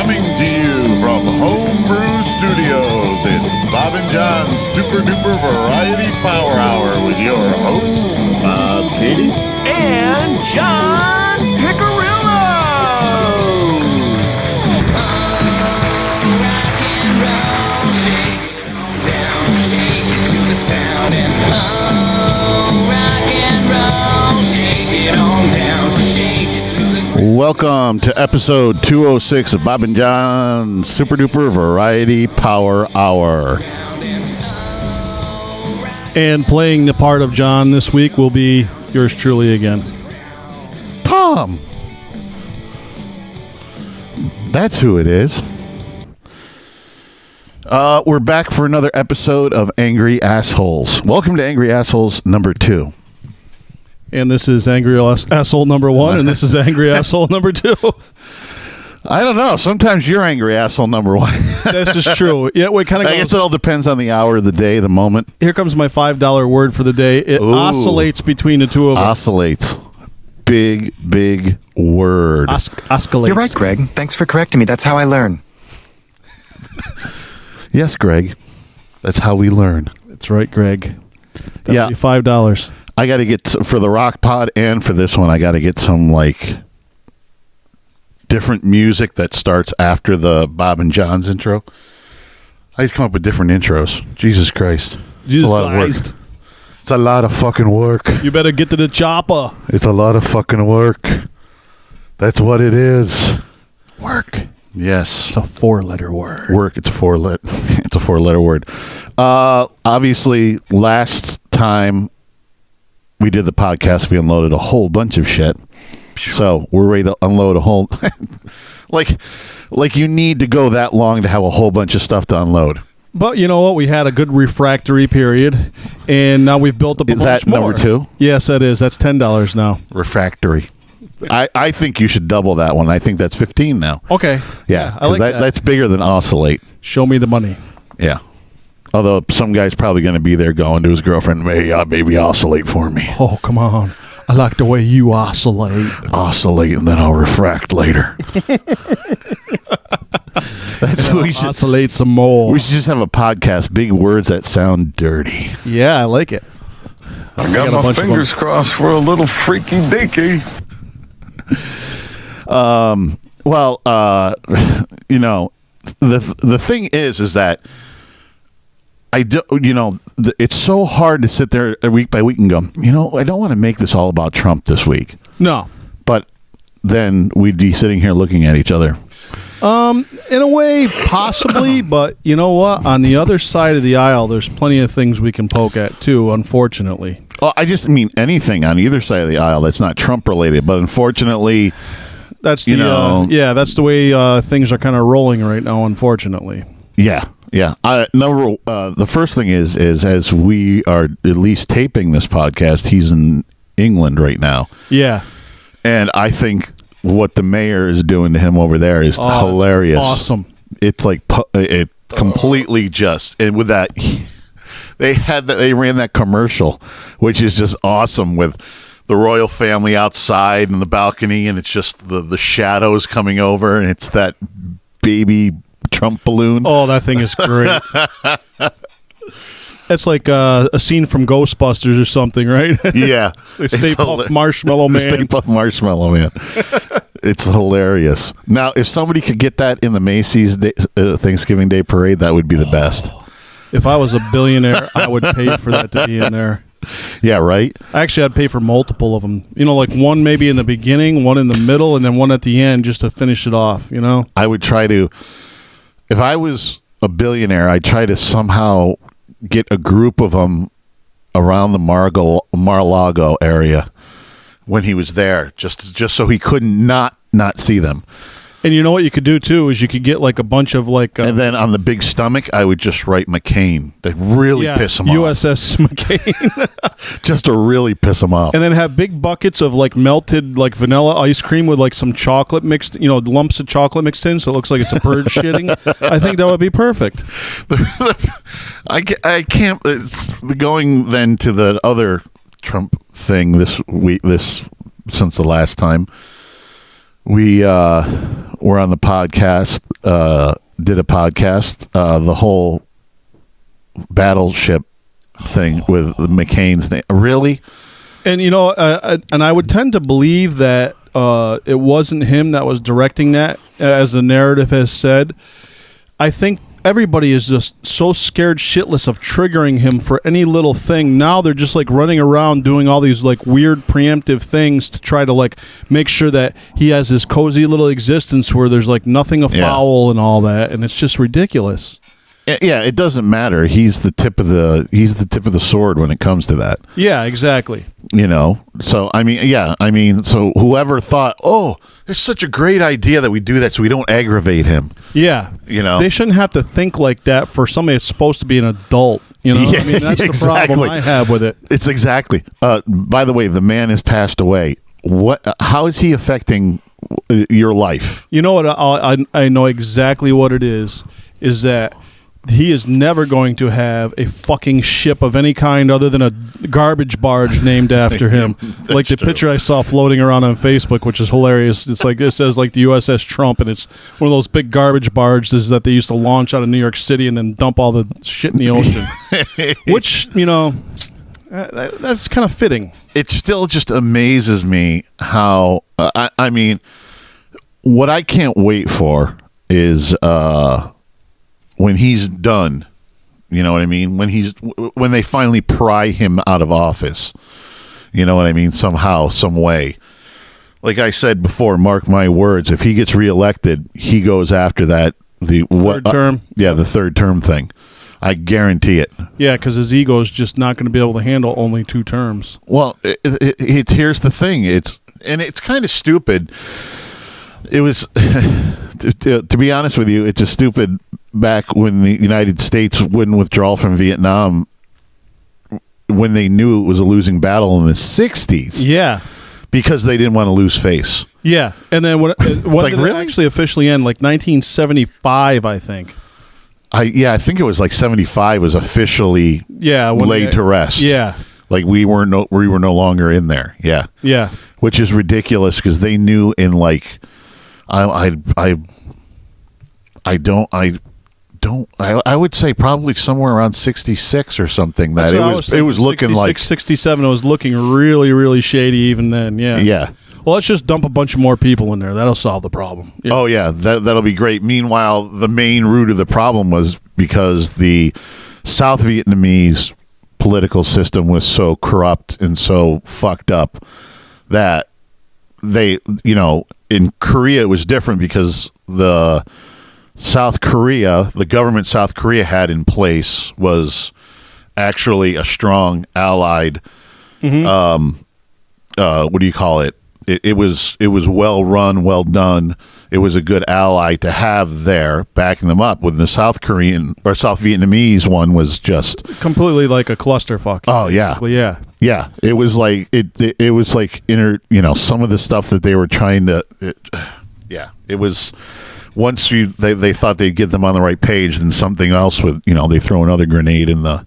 Coming to you from Homebrew Studios, it's Bob and John's Super Duper Variety Power Hour with your host, Bob Katie and John Picarillo. Rock and roll, shake it on down, shake it to the sound and rock and roll, shake it on down, shake it to the. Welcome to episode 206 of Bob and John's Super Duper Variety Power Hour. And playing the part of John this week will be yours truly again. Tom. That's who it is. We're back for another episode of Angry Assholes. Welcome to Angry Assholes number 2. And this is Angry Asshole number 1, and this is Angry Asshole number 2. I don't know. Sometimes you're Angry Asshole number 1. This is true. Yeah, we kind of. I guess it all depends on the hour, the day, the moment. Here comes my $5 word for the day. It oscillates between the two of us. Oscillates. Big word. Oscillates. You're right, Greg. Thanks for correcting me. That's how I learn. Yes, Greg. That's how we learn. That's right, Greg. That'll be $5. I got to get, for the rock pod and for this one, I got to get some, like, different music that starts after the Bob and John's intro. I just come up with different intros. Jesus Christ. Jesus It's a lot Christ. of work. It's a lot of fucking work. You better get to the chopper. It's a lot of fucking work. That's what it is. Work. Yes. It's a 4-letter word. Work. It's a it's a 4-letter word. Obviously, last time we did the podcast, we unloaded a whole bunch of shit. So we're ready to unload a whole like you need to go that long to have a whole bunch of stuff to unload. But you know what? We had a good refractory period, and now we've built up a Is bunch that more. number 2? Yes, that is. That's $10 now. Refractory. I think you should double that one. I think that's 15 now. Okay. Yeah, I like that. That's bigger than oscillate. Show me the money. Yeah. Although some guy's probably going to be there going to his girlfriend, hey, baby, oscillate for me. Oh, come on. I like the way you oscillate. Oscillate, and then I'll refract later. That's what we should. Oscillate some more. We should just have a podcast, big words that sound dirty. Yeah, I like it. I got my fingers crossed for a little freaky deaky. Well, you know, the thing is that I do, you know, it's so hard to sit there week by week and go, you know, I don't want to make this all about Trump this week. No. But then we'd be sitting here looking at each other. In a way, possibly, but you know what? On the other side of the aisle, there's plenty of things we can poke at, too, unfortunately. Well, I just mean anything on either side of the aisle that's not Trump related, but unfortunately, That's the, that's the way things are kind of rolling right now, unfortunately. Yeah. The first thing is as we are at least taping this podcast, he's in England right now. Yeah. And I think what the mayor is doing to him over there is hilarious. Awesome. It's like it completely just, and with that, they ran that commercial, which is just awesome with the royal family outside in the balcony, and it's just the shadows coming over, and it's that baby Trump balloon. Oh, that thing is great. That's like a scene from Ghostbusters or something, right? Yeah. They Stay Puft Marshmallow Man. Stay Puft Marshmallow Man. It's hilarious. Now, if somebody could get that in the Macy's Thanksgiving Day Parade, that would be the best. If I was a billionaire, I would pay for that to be in there. Yeah, right? Actually, I'd pay for multiple of them. You know, like one maybe in the beginning, one in the middle, and then one at the end just to finish it off, you know? I would try to, if I was a billionaire, I'd try to somehow get a group of them around the Mar-a-Lago area when he was there, just so he could not see them. And you know what you could do, too, is you could get like a bunch of like... and then on the big stomach, I would just write McCain to really piss him off. USS McCain. Just to really piss him off. And then have big buckets of like melted like vanilla ice cream with like some chocolate mixed, you know, lumps of chocolate mixed in, so it looks like it's a bird shitting. I think that would be perfect. I can't... It's going then to the other Trump thing this week, since the last time. We were on the podcast, did a podcast, the whole battleship thing with McCain's name. Really? And and I would tend to believe that it wasn't him that was directing that, as the narrative has said. I think everybody is just so scared shitless of triggering him for any little thing. Now they're just like running around doing all these like weird preemptive things to try to like make sure that he has this cozy little existence where there's like nothing afoul and all that, and it's just ridiculous. Yeah, it doesn't matter. He's the tip of the sword when it comes to that. Yeah, exactly. So so whoever thought, oh, it's such a great idea that we do that so we don't aggravate him. Yeah. They shouldn't have to think like that for somebody that's supposed to be an adult. Yeah, I mean, that's exactly. the problem I have with it. It's exactly. By the way, the man has passed away. How is he affecting your life? You know what? I know exactly what it is that he is never going to have a fucking ship of any kind other than a garbage barge named after him. Like the picture I saw floating around on Facebook, which is hilarious. It's like, it says like the USS Trump, and it's one of those big garbage barges that they used to launch out of New York City and then dump all the shit in the ocean. Which, that's kind of fitting. It still just amazes me how, I mean, what I can't wait for is, when he's done, you know what I mean? When they finally pry him out of office, you know what I mean? Somehow, some way. Like I said before, mark my words, if he gets reelected, he goes after that. Third term? The third term thing. I guarantee it. Yeah, because his ego is just not going to be able to handle only 2 terms. Well, here's the thing. It's kind of stupid. It was, to be honest with you, it's a stupid back when the United States wouldn't withdraw from Vietnam when they knew it was a losing battle in the 60s. Yeah. Because they didn't want to lose face. Yeah. And then when like, did really? it actually officially end? Like 1975, I think. I think it was like 75 was officially laid to rest. Yeah. Like we were no longer in there. Yeah. Yeah. Which is ridiculous because they knew in like I would say probably somewhere around 66 or something that it was looking 66, like 67. It was looking really, really shady even then. Yeah. Yeah. Well, let's just dump a bunch of more people in there. That'll solve the problem. Yeah. Oh yeah, that'll be great. Meanwhile, the main root of the problem was because the South Vietnamese political system was so corrupt and so fucked up that they, in Korea it was different because the government South Korea had in place was actually a strong allied, what do you call it? It was well run, well done. It was a good ally to have there, backing them up. When the South Korean or South Vietnamese one was just completely like a clusterfuck. Oh yeah, yeah. It was like it was like some of the stuff that they were trying to. It was once they thought they'd get them on the right page, then something else would they throw another grenade in the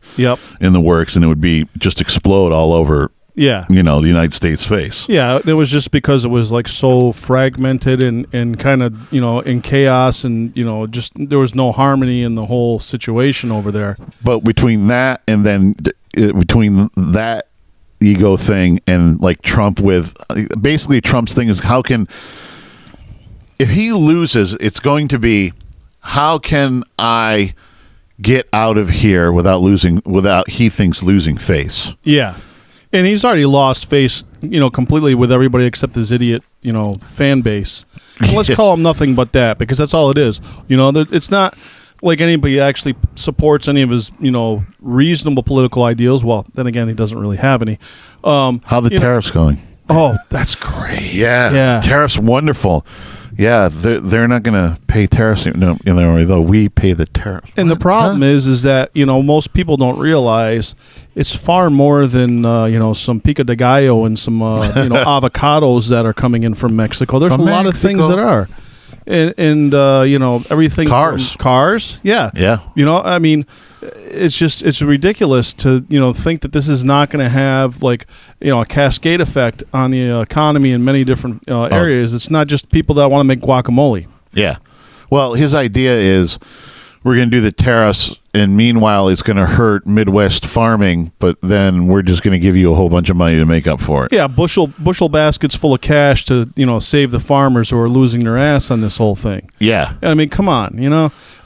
works, and it would be just explode all over. Yeah. The United States face. Yeah, it was just because it was like so fragmented and kind of, in chaos and, just there was no harmony in the whole situation over there. But between that and then between that ego thing and like Trump basically Trump's thing is if he loses, it's going to be how can I get out of here without he thinks losing face. Yeah. And he's already lost face, completely with everybody except his idiot, fan base. And let's call him nothing but that, because that's all it is. It's not like anybody actually supports any of his, reasonable political ideals. Well, then again, he doesn't really have any. How the tariffs going? Oh, that's great. Yeah. Tariffs wonderful. Yeah, they're not going to pay tariffs, though we pay the tariffs. And the problem is that, most people don't realize it's far more than, some pico de gallo and some, avocados that are coming in from Mexico. There's a lot of things that are. And everything. Cars. Yeah. Yeah. I mean, it's ridiculous to, think that this is not going to have like, a cascade effect on the economy in many different areas. It's not just people that want to make guacamole. Yeah. Well, his idea is we're going to do the tariffs, and meanwhile, it's going to hurt Midwest farming, but then we're just going to give you a whole bunch of money to make up for it. Yeah, bushel baskets full of cash to save the farmers who are losing their ass on this whole thing. Yeah. I mean, come on,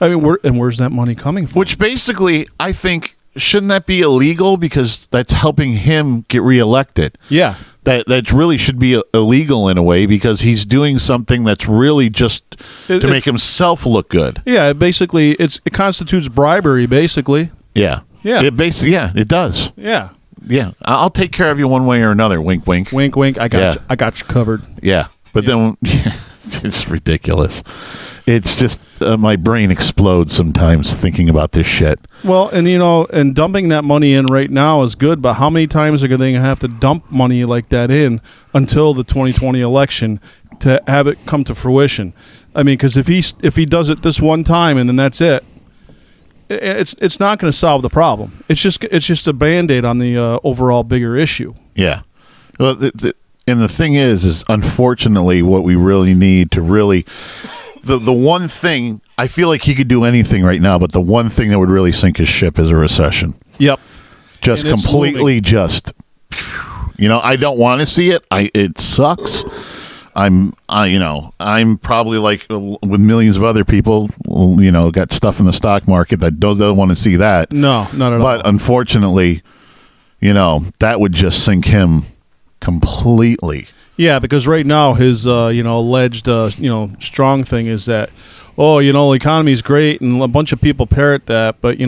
I mean, where's that money coming from? Which basically, I think, shouldn't that be illegal because that's helping him get reelected? Yeah. That really should be illegal in a way because he's doing something that's really just to make himself look good. Yeah, basically, it constitutes bribery, basically. Yeah. Yeah. It does. Yeah. Yeah. I'll take care of you one way or another. Wink, wink. Wink, wink. I got you. I got you covered. Yeah. But then it's ridiculous. It's just my brain explodes sometimes thinking about this shit. Well, and dumping that money in right now is good, but how many times are they going to have to dump money like that in until the 2020 election to have it come to fruition? I mean, because if he does it this one time and then that's it, it's not going to solve the problem. It's just a Band-Aid on the overall bigger issue. Yeah. Well, and the thing is unfortunately what we really need to really the one thing, I feel like he could do anything right now, but the one thing that would really sink his ship is a recession. Yep. Just completely just, I don't want to see it. It sucks. I'm probably like with millions of other people, got stuff in the stock market that don't want to see that. No, not at all. But unfortunately, that would just sink him completely. Yeah, because right now his alleged strong thing is that the economy's great and a bunch of people parrot that, but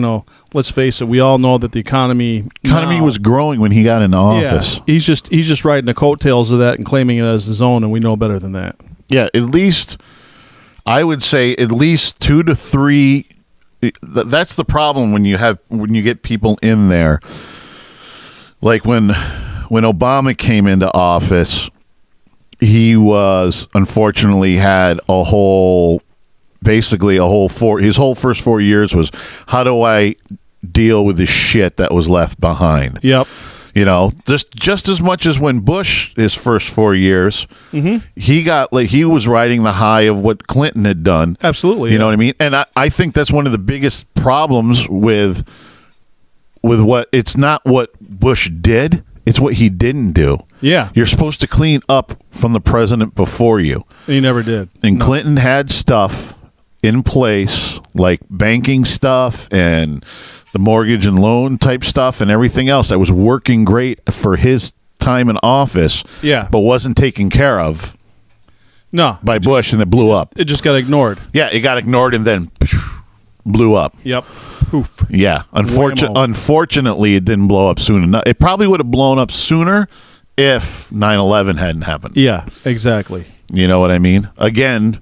let's face it, we all know that the economy was growing when he got into office. Yeah, he's just riding the coattails of that and claiming it as his own, and we know better than that. Yeah, at least I would say at least 2 to 3. That's the problem when you get people in there. Like when Obama came into office, he was unfortunately had his whole first 4 years was, how do I deal with the shit that was left behind? Yep. Just as much as when Bush, his first 4 years, he was riding the high of what Clinton had done. Absolutely. You know what I mean? And I think that's one of the biggest problems with what, it's not what Bush did, it's what he didn't do. Yeah. You're supposed to clean up from the president before you. And he never did. And no. Clinton had stuff in place, like banking stuff and the mortgage and loan type stuff and everything else that was working great for his time in office, but wasn't taken care of by Bush, and it blew up. It just got ignored. Yeah, it got ignored and then blew up. Yep. Poof. Yeah. Unfortunately, it didn't blow up soon enough. It probably would have blown up sooner if 9/11 hadn't happened. Yeah, exactly. You know what I mean? Again,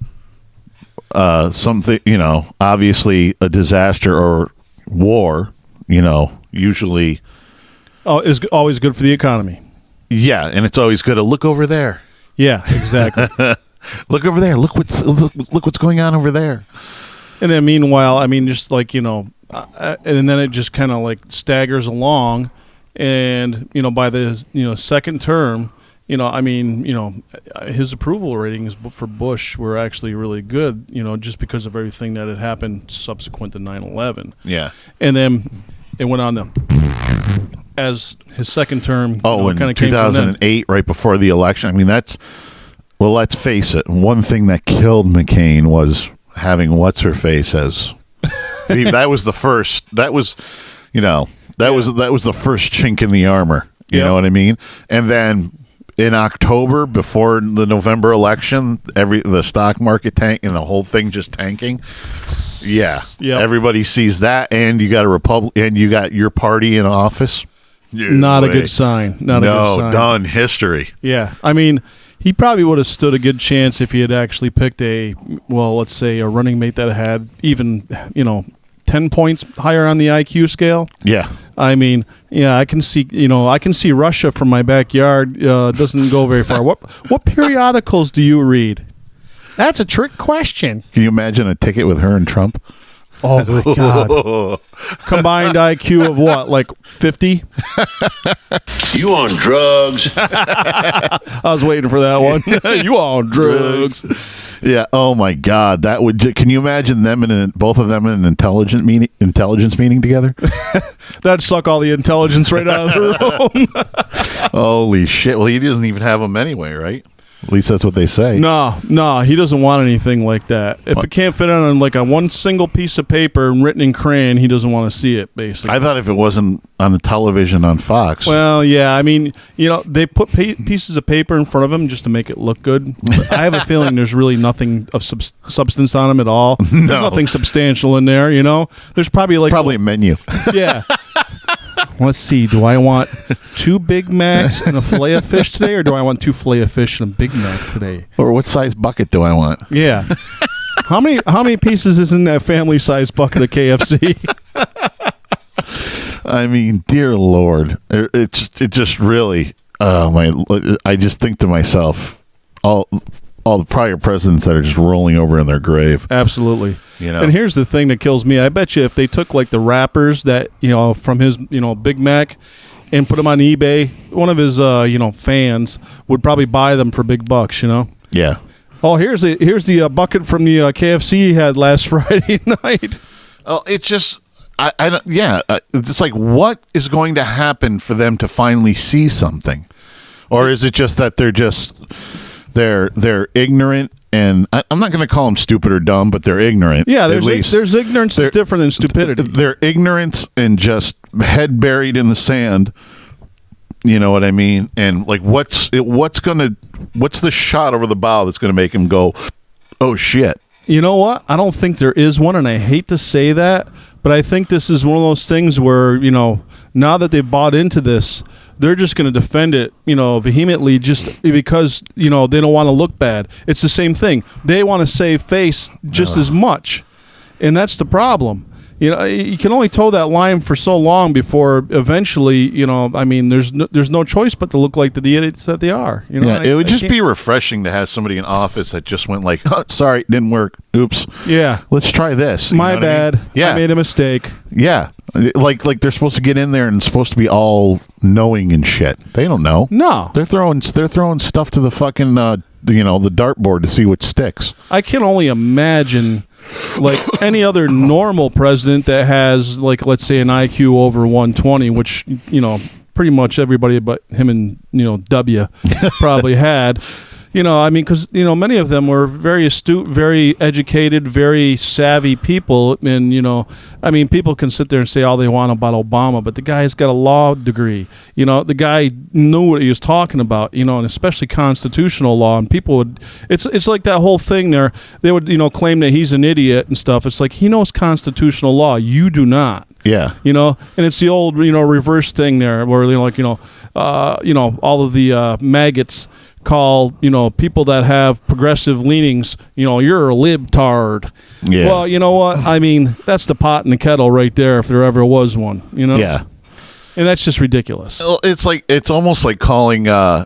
something, obviously a disaster or war, usually. Oh, is always good for the economy. Yeah, and it's always good to look over there. Yeah, exactly. Look over there. Look what's going on over there. And then meanwhile, I mean, just like, and then it just kind of like staggers along. And, by the, second term, his approval ratings for Bush were actually really good, just because of everything that had happened subsequent to 9/11. Yeah. And then it went on as his second term. In 2008, right before the election. I mean, let's face it. One thing that killed McCain was having what's-her-face as that was the first. That was, that was the first chink in the armor. You know what I mean? And then in October, before the November election, the stock market tank and the whole thing just tanking. Yeah, everybody sees that, and you got and you got your party in office. Not a good sign. Not a good sign. Done history. Yeah, I mean, he probably would have stood a good chance if he had actually picked let's say a running mate that had even 10 points higher on the IQ scale. Yeah. I mean, I can see Russia from my backyard. Doesn't go very far. What periodicals do you read? That's a trick question. Can you imagine a ticket with her and Trump? Oh my God. Combined IQ of what? Like 50? You on drugs? I was waiting for that one. You on drugs? Yeah. Oh my God. That would. Can you imagine them both of them in an intelligence meeting together? That'd suck all the intelligence right out of the room. Holy shit. Well, he doesn't even have them anyway, right? At least that's what they say. No, he doesn't want anything like that. If it can't fit on like a one single piece of paper and written in crayon, he doesn't want to see it, basically. I thought if it wasn't on the television on Fox. Well, yeah, I mean, they put pieces of paper in front of him just to make it look good. But I have a feeling there's really nothing of substance on him at all. There's nothing substantial in there, There's probably a menu. Yeah. Let's see. Do I want 2 Big Macs and a fillet of fish today, or do I want 2 fillet of fish and a Big Mac today? Or what size bucket do I want? Yeah. How many pieces is in that family size bucket of KFC? I mean, dear Lord, it just really. I just think to myself, all the prior presidents that are just rolling over in their grave. Absolutely. And here's the thing that kills me. I bet you if they took like the wrappers that, from his, Big Mac and put them on eBay, one of his, fans would probably buy them for big bucks, Yeah. Oh, here's the bucket from the KFC he had last Friday night. Oh, it's just, I don't, yeah. It's like, what is going to happen for them to finally see something? Or is it just that they're ignorant, and I'm not going to call them stupid or dumb, but they're ignorant. Yeah, there's ignorance that's different than stupidity. They're ignorance and just head buried in the sand. You know what I mean? And like, what's the shot over the bow that's going to make him go, oh shit? You know what? I don't think there is one, and I hate to say that, but I think this is one of those things where, now that they've bought into this, they're just going to defend it, vehemently just because, they don't want to look bad. It's the same thing. They want to save face just as much, and that's the problem. You can only toe that line for so long before eventually, there's no choice but to look like the idiots that they are. Yeah, it would just be refreshing to have somebody in office that just went like, oh, sorry, it didn't work. Oops. Yeah. Let's try this. My bad. I mean? Yeah. I made a mistake. Yeah. Like they're supposed to get in there and it's supposed to be all knowing and shit. They don't know. No. They're throwing stuff to the fucking the dartboard to see what sticks. I can only imagine like any other normal president that has, like, let's say an IQ over 120, which pretty much everybody but him and W probably had. Because many of them were very astute, very educated, very savvy people, and people can sit there and say all they want about Obama, but the guy's got a law degree. The guy knew what he was talking about. And especially constitutional law. And people would, it's like that whole thing there. They would claim that he's an idiot and stuff. It's like he knows constitutional law. You do not. Yeah. And it's the old reverse thing there where all of the maggots call people that have progressive leanings, you're a libtard. Yeah. Well, you know what? I mean, that's the pot in the kettle right there, if there ever was one. Yeah. And that's just ridiculous. Well, it's almost like calling. I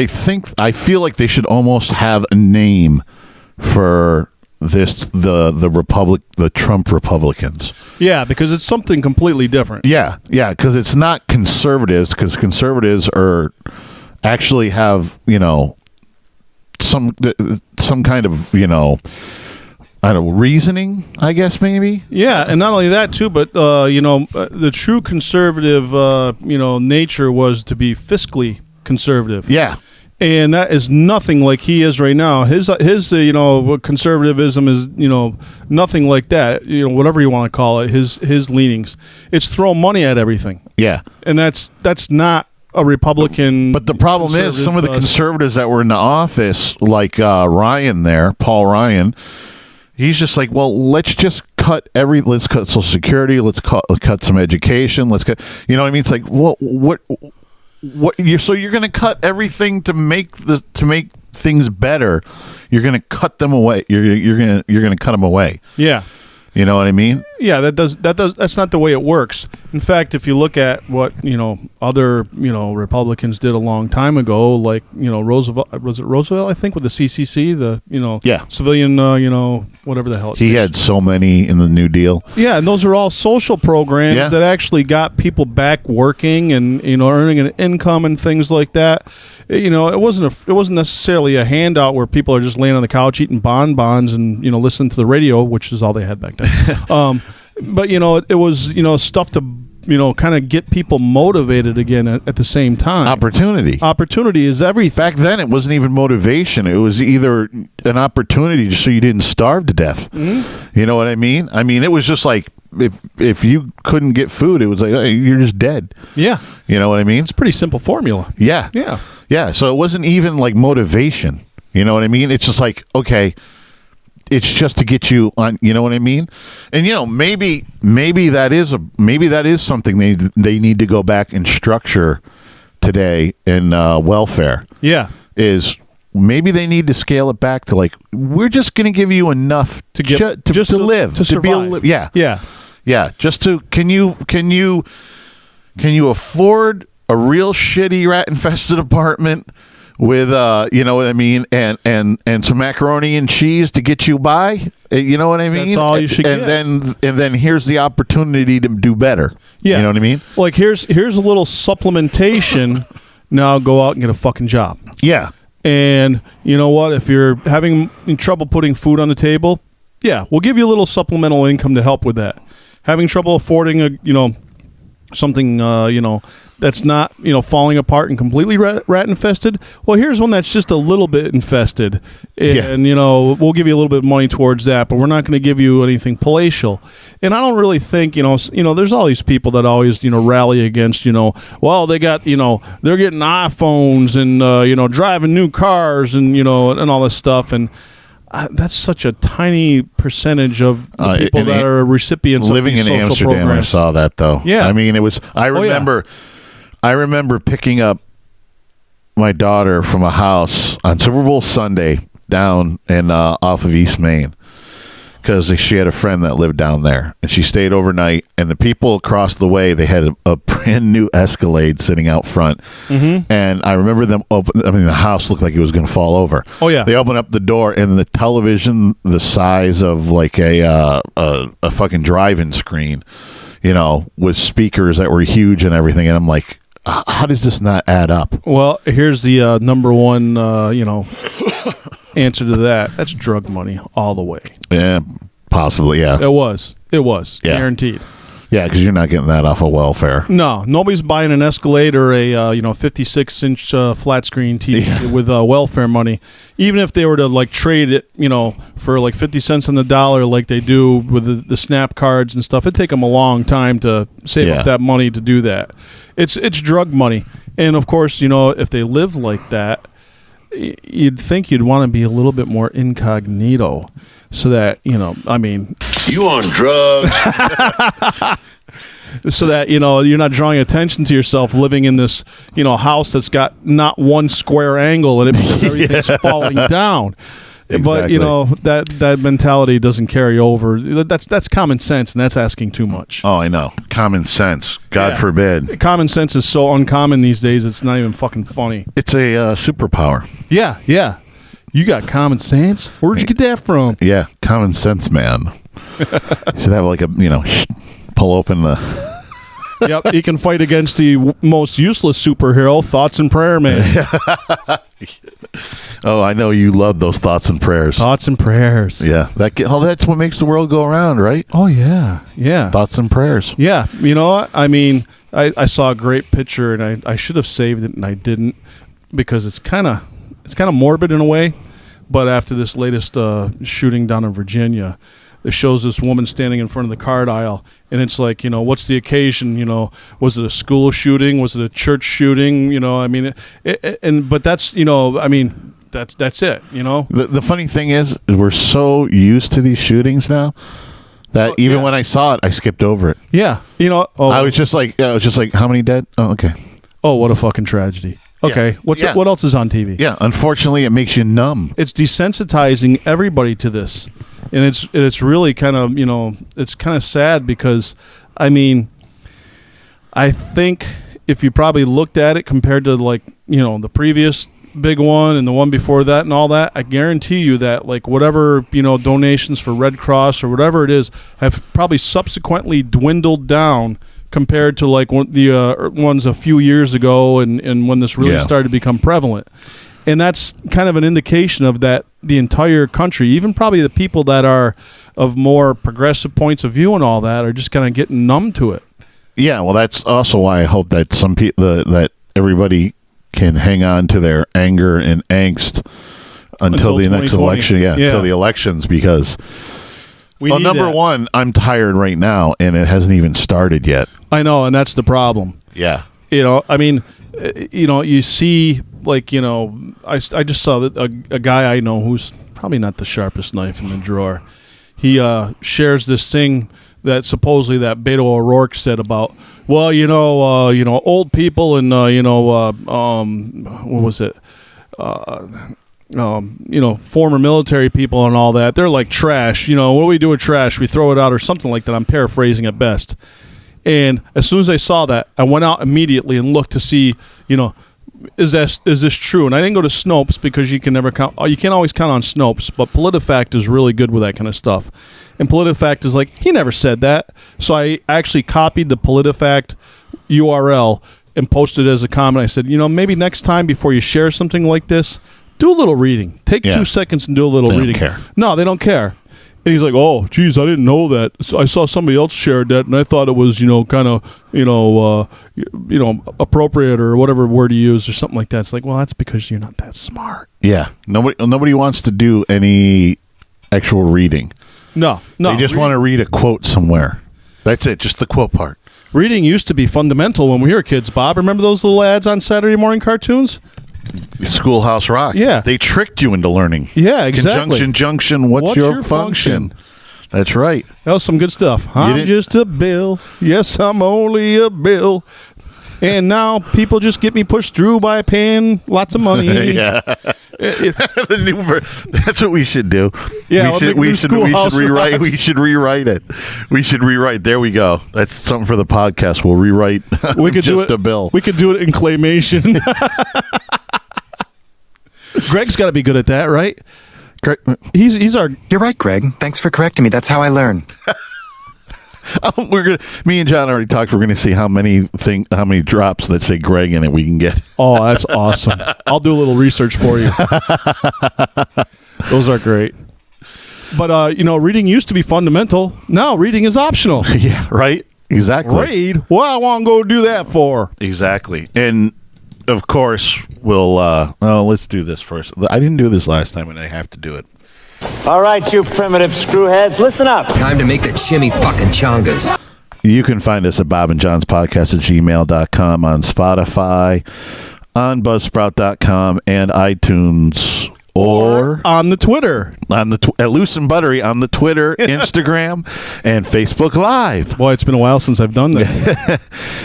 feel like they should almost have a name for this the Trump Republicans. Yeah, because it's something completely different. Yeah, because it's not conservatives, because conservatives are actually have some kind of I don't know, reasoning, I guess, maybe. Yeah, and not only that too, but the true conservative nature was to be fiscally conservative. Yeah. And that is nothing like he is right now. His conservatism is nothing like that. Whatever you want to call it, his leanings. It's throw money at everything. Yeah, and that's not a Republican. But the problem is some of the conservatives that were in the office, like Paul Ryan. He's just like, well, let's just cut Social Security, let's cut some education, let's cut. You know what I mean? It's like, what? So you're going to cut everything to make things better. You're going to cut them away. You're going to cut them away. Yeah. You know what I mean? Yeah, that's not the way it works. In fact, if you look at what, other, Republicans did a long time ago, like, Roosevelt, was it Roosevelt, I think, with the CCC, civilian, whatever the hell it's He had so many in the New Deal. Yeah, and those are all social programs that actually got people back working and, earning an income and things like that. It wasn't necessarily a handout where people are just laying on the couch eating bonbons and, listening to the radio, which is all they had back then. But it was stuff to kind of get people motivated again at the same time. Opportunity is everything. Back then, it wasn't even motivation. It was either an opportunity just so you didn't starve to death. Mm-hmm. You know what I mean? I mean, it was just like if you couldn't get food, it was like, hey, you're just dead. Yeah. You know what I mean? It's a pretty simple formula. Yeah. Yeah. Yeah. So it wasn't even like motivation. You know what I mean? It's just like, okay, it's just to get you on, you know what I mean? And maybe that is something they need to go back and structure today in welfare. Yeah. Is maybe they need to scale it back to like, we're just going to give you enough to live, to survive. Yeah. Yeah. Yeah, just to can you afford a real shitty rat infested apartment with you know what I mean, and some macaroni and cheese to get you by? You know what I mean? That's all you should get. And then here's the opportunity to do better. Yeah. You know what I mean? Like here's a little supplementation. Now go out and get a fucking job. Yeah. And you know what? If you're having trouble putting food on the table, yeah, we'll give you a little supplemental income to help with that. Having trouble affording something that's not falling apart and completely rat infested. Well, here's one that's just a little bit infested, and we'll give you a little bit of money towards that, but we're not going to give you anything palatial. And I don't really think there's all these people that always rally against well, they got they're getting iPhones and driving new cars and and all this stuff. And that's such a tiny percentage of the people that are recipients living of these in social Amsterdam. programs. I saw that though. Yeah, I mean, it was. I remember picking up my daughter from a house on Super Bowl Sunday down in off of East Main because she had a friend that lived down there, and she stayed overnight. And the people across the way, they had a brand new Escalade sitting out front, and I remember them open. I mean, the house looked like it was going to fall over. Oh yeah, they opened up the door, and the television, the size of like a fucking drive-in screen, with speakers that were huge and everything. And I'm like, how does this not add up? Well, here's the number one, answer to that. That's drug money all the way. Yeah, possibly. Yeah, it was. Yeah. Guaranteed. Yeah, because you're not getting that off of welfare. No, nobody's buying an Escalade or a 56-inch flat screen TV with welfare money. Even if they were to like trade it, for like 50 cents on the dollar, like they do with the Snap cards and stuff, it'd take them a long time to save up that money to do that. It's drug money, and of course, if they live like that, you'd think you'd want to be a little bit more incognito, so that You on drugs? So that you're not drawing attention to yourself living in this house that's got not one square angle in it because everything's falling down. Exactly. But that mentality doesn't carry over. That's common sense, and that's asking too much. Oh, I know. Common sense. God forbid. Common sense is so uncommon these days. It's not even fucking funny. It's a superpower. Yeah. You got common sense? Where'd you get that from? Yeah, common sense, man. Should have like a pull open the. Yep, he can fight against the most useless superhero, Thoughts and Prayer Man. Oh, I know you love those thoughts and prayers. Thoughts and prayers. Yeah, that's what makes the world go around, right? Oh yeah. Thoughts and prayers. Yeah, you know what? I mean, I saw a great picture, and I should have saved it, and I didn't because it's kind of morbid in a way. But after this latest shooting down in Virginia, it shows this woman standing in front of the card aisle, and it's like, what's the occasion? Was it a school shooting? Was it a church shooting? But that's, that's it. The funny thing is we're so used to these shootings now that even when I saw it, I skipped over it. Yeah, I was just like, how many dead? Oh, okay. Oh, what a fucking tragedy. Okay, what else is on TV? Yeah, unfortunately, it makes you numb. It's desensitizing everybody to this. And it's really kind of, it's kind of sad because, I mean, I think if you probably looked at it compared to like, the previous big one and the one before that and all that, I guarantee you that like whatever, donations for Red Cross or whatever it is have probably subsequently dwindled down compared to like the ones a few years ago and when this really started to become prevalent. And that's kind of an indication of that the entire country, even probably the people that are of more progressive points of view and all that, are just kind of getting numb to it. Yeah, well, that's also why I hope that some people, that everybody can hang on to their anger and angst until the next election. Until the elections, because number one, I'm tired right now, and it hasn't even started yet. I know, and that's the problem. Yeah. I mean, you see, like, I just saw that a guy I know who's probably not the sharpest knife in the drawer. He shares this thing that supposedly that Beto O'Rourke said about, well, old people and what was it? Former military people and all that, they're like trash. What do we do with trash? We throw it out or something like that. I'm paraphrasing at best. And as soon as I saw that, I went out immediately and looked to see, is this true? And I didn't go to Snopes because you can never count. You can't always count on Snopes, but PolitiFact is really good with that kind of stuff. And PolitiFact is like, he never said that. So I actually copied the PolitiFact URL and posted it as a comment. I said, maybe next time before you share something like this, do a little reading. Take 2 seconds and do a little reading. They don't care. No, they don't care. And he's like, oh, geez, I didn't know that. So I saw somebody else shared that, and I thought it was, kind of, appropriate or whatever word you use or something like that. It's like, well, that's because you're not that smart. Yeah. Nobody wants to do any actual reading. No. They just want to read a quote somewhere. That's it, just the quote part. Reading used to be fundamental when we were kids, Bob. Remember those little ads on Saturday morning cartoons? Schoolhouse Rock. Yeah. They tricked you into learning. Yeah, exactly. Junction, what's your function? That's right. That was some good stuff. I'm just a bill. Yes, I'm only a bill. And now people just get me pushed through by paying lots of money. Yeah. That's what we should do. Yeah, we should rewrite. We should rewrite it. We should rewrite. There we go. That's something for the podcast. We'll rewrite. We could just a bill. We could do it in claymation. Greg's got to be good at that, right? Greg, he's our. You're right, Greg. Thanks for correcting me. That's how I learn. Me and John already talked. We're gonna see how many drops that say Greg in it we can get. Oh, that's awesome! I'll do a little research for you. Those are great. But reading used to be fundamental. Now reading is optional. Yeah, right. Exactly. Read? What I want to go do that for? Exactly. And of course, we'll. Let's do this first. I didn't do this last time, and I have to do it. All right, you primitive screwheads, listen up. Time to make the chimmy fucking chongas. You can find us at Bob and John's Podcast at gmail.com, on Spotify, on Buzzsprout.com, and iTunes, or on the Twitter, at Loose and Buttery on the Twitter, Instagram, and Facebook Live. Boy, it's been a while since I've done that.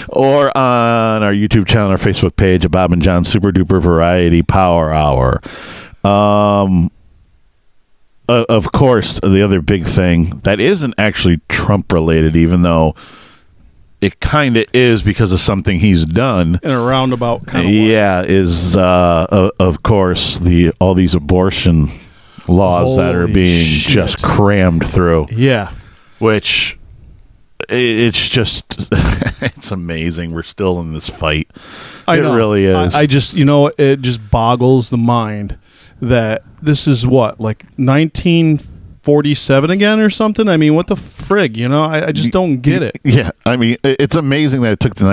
Or on our YouTube channel, our Facebook page, at Bob and John's Super Duper Variety Power Hour. Of course, the other big thing that isn't actually Trump related, even though it kind of is because of something he's done in a roundabout kind of way. Yeah, is of course all these abortion laws that are being just crammed through. Yeah, which it's just it's amazing. We're still in this fight. I know. It really is. I just it just boggles the mind that this is what, like 1947 again or something? I mean, what the frig, I just don't get it. Yeah, I mean, it's amazing that it took the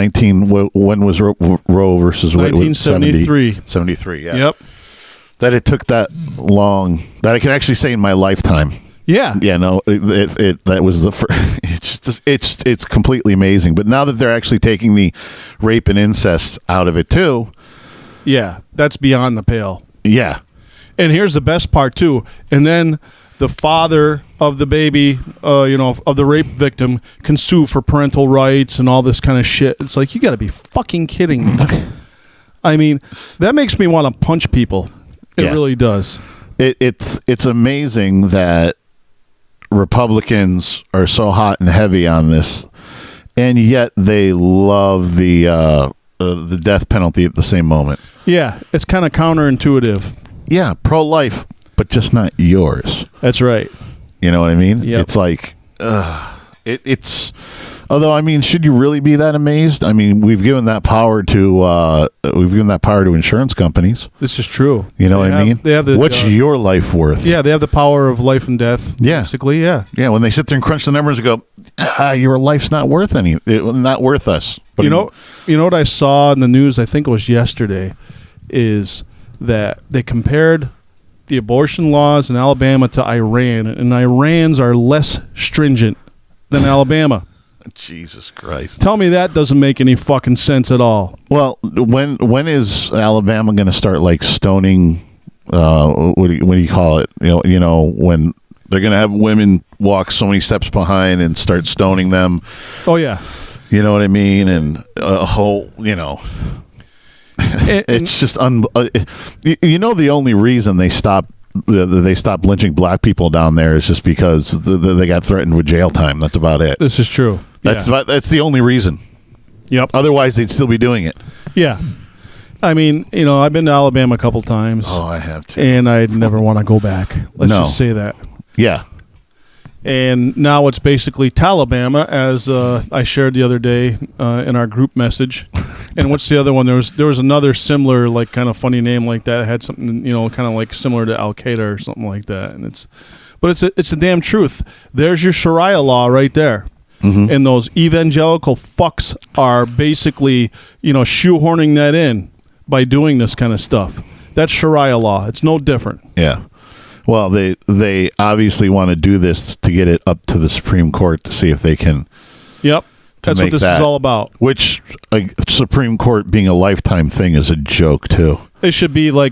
when was Roe versus Wade? 1973. 73, yeah. Yep. That it took that long, that I can actually say in my lifetime. Yeah. Yeah, no, that was the first. It's completely amazing. But now that they're actually taking the rape and incest out of it too. Yeah, that's beyond the pale. Yeah. And here's the best part, too. And then the father of the baby, of the rape victim, can sue for parental rights and all this kind of shit. It's like, you got to be fucking kidding me. I mean, that makes me want to punch people. It really does. It's amazing that Republicans are so hot and heavy on this, and yet they love the death penalty at the same moment. Yeah, it's kind of counterintuitive. Yeah, pro-life, but just not yours. That's right. You know what I mean? Yep. It's like, it's. Although, I mean, should you really be that amazed? I mean, we've given that power to insurance companies. This is true. You know what I mean? They have the, what's your life worth? Yeah, they have the power of life and death. Yeah, basically. Yeah. Yeah. When they sit there and crunch the numbers and go, your life's not worth not worth us. But you know what I saw in the news? I think it was yesterday. Is that they compared the abortion laws in Alabama to Iran, and Iran's are less stringent than Alabama. Jesus Christ. Tell me that doesn't make any fucking sense at all. Well, when is Alabama going to start like stoning, what do you call it? You know when they're going to have women walk so many steps behind and start stoning them. Oh yeah. You know what I mean? And a whole, it's just the only reason they stopped lynching black people down there is just because they got threatened with jail time. That's about it. This is true. That's the only reason. Yep. Otherwise, they'd still be doing it. Yeah. I mean, I've been to Alabama a couple times. Oh, I have too. And I'd never want to go back. Let's just say that. Yeah. And now it's basically Talabama, as I shared the other day in our group message. And what's the other one? There was another similar, like, kind of funny name like that. It had something, kind of like similar to Al Qaeda or something like that. And it's a damn truth. There's your Sharia law right there. Mm-hmm. And those evangelical fucks are basically, shoehorning that in by doing this kind of stuff. That's Sharia law. It's no different. Yeah. Well, they obviously want to do this to get it up to the Supreme Court to see if they can. Yep. That's what this is all about. Which, Supreme Court being a lifetime thing is a joke, too. It should be Why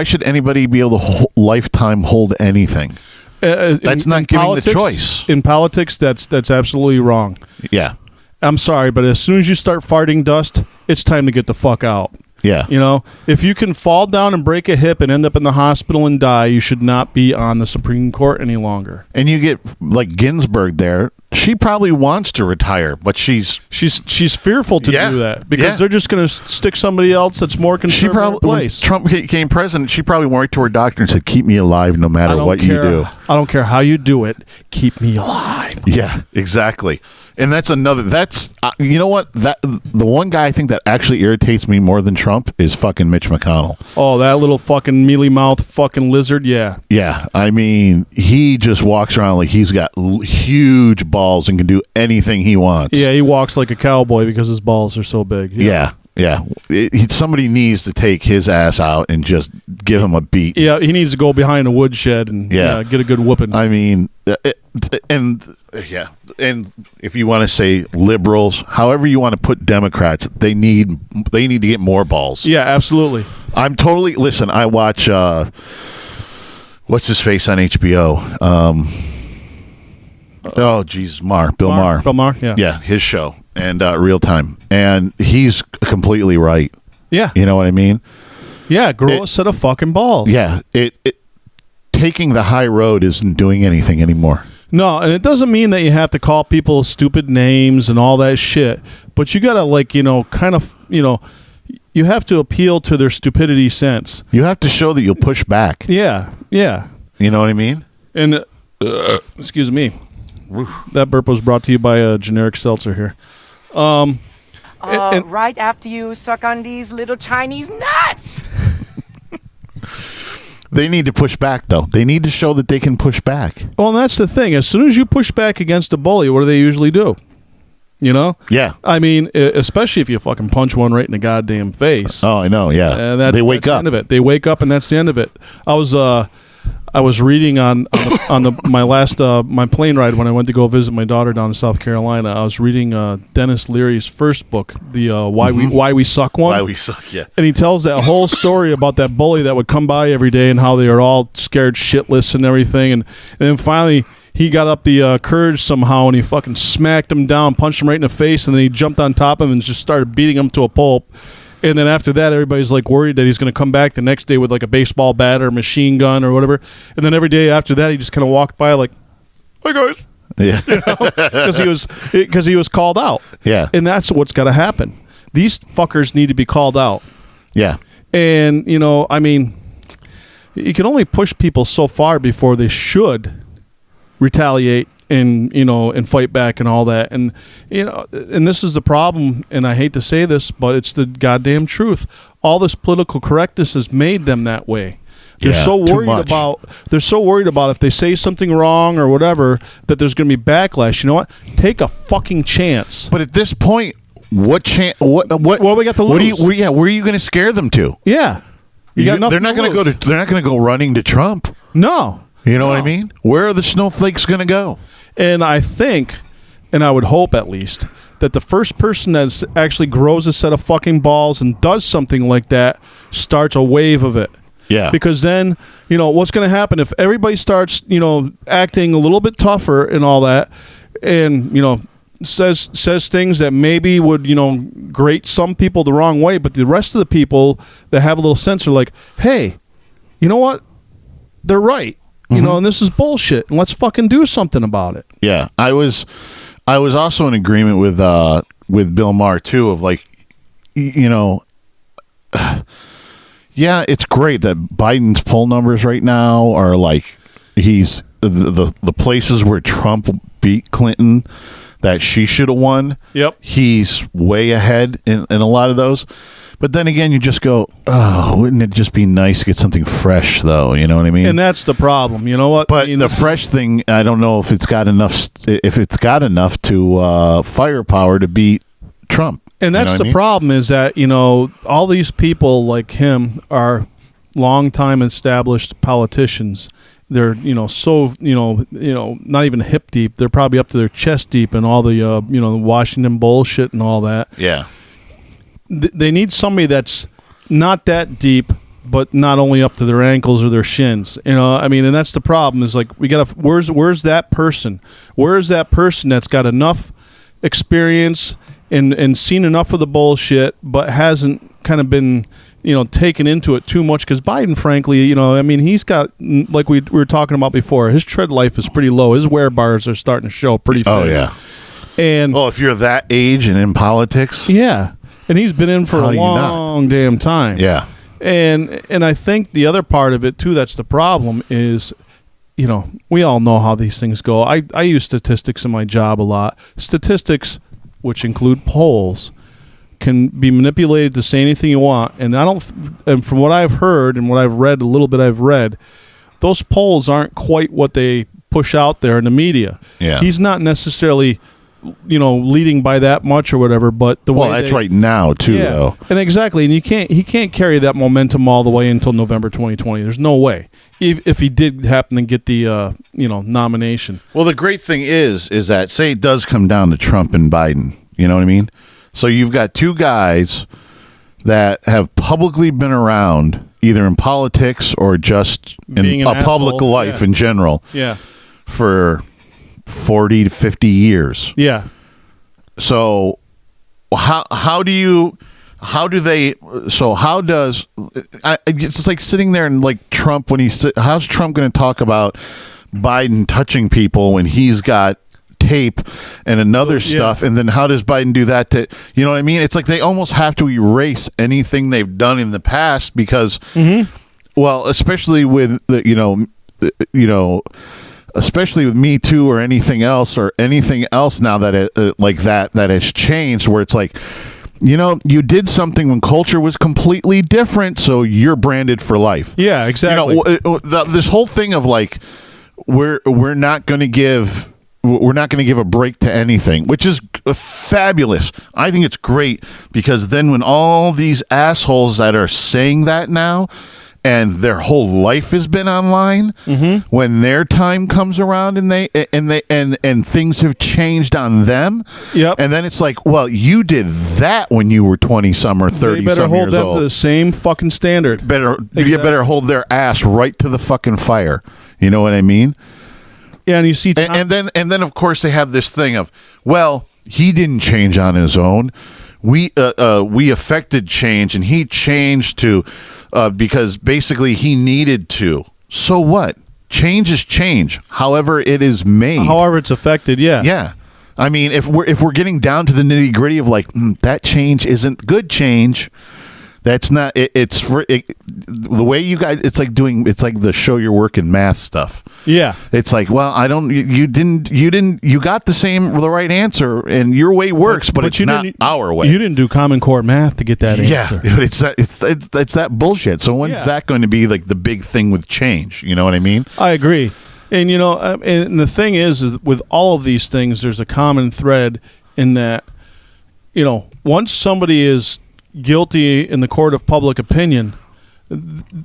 should anybody be able to lifetime hold anything? That's not giving the choice. In politics, that's absolutely wrong. Yeah. I'm sorry, but as soon as you start farting dust, it's time to get the fuck out. Yeah. If you can fall down and break a hip and end up in the hospital and die, you should not be on the Supreme Court any longer. And you get like Ginsburg there. She probably wants to retire, but she's fearful to do that because they're just going to stick somebody else that's more conservative in place. When Trump became president, she probably went to her doctor and said, "Keep me alive no matter what you do. I don't care how you do it. Keep me alive." Yeah, exactly. And you know what? The one guy I think that actually irritates me more than Trump is fucking Mitch McConnell. Oh, that little fucking mealy mouth fucking lizard, yeah. Yeah, I mean, he just walks around like he's got huge balls and can do anything he wants. Yeah, he walks like a cowboy because his balls are so big. Yeah. Somebody needs to take his ass out and just give him a beat. Yeah, he needs to go behind a woodshed and get a good whooping. I mean, and if you want to say liberals, however you want to put Democrats, they need to get more balls. Yeah, absolutely. Listen, I watch what's his face on HBO? Oh, geez, Bill Maher. Bill Maher, yeah. Yeah, his show and Real Time. And he's completely right. Yeah. You know what I mean? Yeah, grow a set of fucking balls. Yeah. Taking the high road isn't doing anything anymore. No, and it doesn't mean that you have to call people stupid names and all that shit. But you got to, you have to appeal to their stupidity sense. You have to show that you'll push back. Yeah. You know what I mean? And, excuse me. That burp was brought to you by a generic seltzer here. Right after you suck on these little Chinese nuts. They need to push back, though. They need to show that they can push back. Well, and that's the thing. As soon as you push back against a bully, what do they usually do? Yeah. I mean, especially if you fucking punch one right in the goddamn face. Oh, I know, yeah. They wake up. The end of it. They wake up, and that's the end of it. I was reading on my last my plane ride when I went to go visit my daughter down in South Carolina. I was reading Dennis Leary's first book, the Why We Suck one. Why We Suck, yeah. And he tells that whole story about that bully that would come by every day and how they are all scared shitless and everything. And then finally he got up the courage somehow and he fucking smacked him down, punched him right in the face, and then he jumped on top of him and just started beating him to a pulp. And then after that, everybody's like worried that he's going to come back the next day with like a baseball bat or a machine gun or whatever. And then every day after that, he just kind of walked by like, "Hey guys," Yeah. because he was called out. Yeah. And that's what's got to happen. These fuckers need to be called out. Yeah. And I mean, you can only push people so far before they should retaliate and fight back and all that. And and this is the problem, and I hate to say this, but it's the goddamn truth. All this political correctness has made them that way. They're so worried about if they say something wrong or whatever that there's going to be backlash. You know what? Take a fucking chance. But at this point, what chance? What we got to lose? Where are you going to scare them to? Yeah, they're not going to go. They're not going to go running to Trump. No, you know what I mean. Where are the snowflakes going to go? And I think, and I would hope at least, that the first person that actually grows a set of fucking balls and does something like that starts a wave of it. Yeah. Because then, what's going to happen if everybody starts, acting a little bit tougher and all that, and, says things that maybe would, grate some people the wrong way, but the rest of the people that have a little sense are like, hey, you know what? They're right. And this is bullshit, and let's fucking do something about it. Yeah. I was also in agreement with Bill Maher too, of like, yeah, it's great that Biden's poll numbers right now are like he's the places where Trump beat Clinton that she should have won. Yep. He's way ahead in a lot of those. But then again, you just go, oh, wouldn't it just be nice to get something fresh, though? You know what I mean? And that's the problem. You know what? But the fresh thing, I don't know if it's got enough. If it's got enough to firepower to beat Trump. And that's the problem is that all these people like him are long-time established politicians. They're so not even hip deep. They're probably up to their chest deep in all the the Washington bullshit and all that. Yeah. They need somebody that's not that deep, but not only up to their ankles or their shins. And that's the problem. Is like we gotta. Where's that person? Where's that person that's got enough experience and seen enough of the bullshit, but hasn't kind of been taken into it too much? Because Biden, frankly, he's got, like we were talking about before, his tread life is pretty low. His wear bars are starting to show pretty thin. Oh yeah. And well, if you're that age and in politics, yeah. And he's been in for a long damn time. Yeah. And I think the other part of it, too, that's the problem is, we all know how these things go. I use statistics in my job a lot. Statistics, which include polls, can be manipulated to say anything you want. And from what I've heard and what I've read, a little bit I've read, those polls aren't quite what they push out there in the media. Yeah. He's not necessarily leading by that much or whatever, but that's right now too, though. And exactly, and he can't carry that momentum all the way until November 2020. There's no way if he did happen to get the nomination. Well, the great thing is that say it does come down to Trump and Biden. You know what I mean? So you've got two guys that have publicly been around either in politics or just in a public life in general. Yeah. For 40 to 50 years. Yeah. So how does it's like sitting there and like Trump when how's Trump going to talk about Biden touching people when he's got tape and another stuff, and then how does Biden do that to, you know what I mean? It's like they almost have to erase anything they've done in the past because well, especially with especially with Me Too or anything else now that that has changed, where it's like, you did something when culture was completely different, so you're branded for life. Yeah, exactly. This whole thing of like we're not going to give a break to anything, which is fabulous. I think it's great because then when all these assholes that are saying that now and their whole life has been online, when their time comes around and things have changed on them, and then it's like, well, you did that when you were 20 some or 30 some years old. They better hold them to the same fucking standard. You better hold their ass right to the fucking fire. You know what I mean? Yeah, and you see, and then of course they have this thing of, well, he didn't change on his own. we affected change, and he changed to because basically he needed to. So what? Change is change, however it is made, however it's affected. Yeah. I mean, if we're getting down to the nitty gritty of like that change isn't good change. That's not. The way you guys. It's like the show your work in math stuff. Yeah. It's like, well, I don't. You didn't. You got the right answer, and your way works, but it's not our way. You didn't do Common Core math to get that answer. Yeah, it's that bullshit. So when's that going to be like the big thing with change? You know what I mean? I agree. And and the thing is with all of these things, there's a common thread in that, once somebody is guilty in the court of public opinion,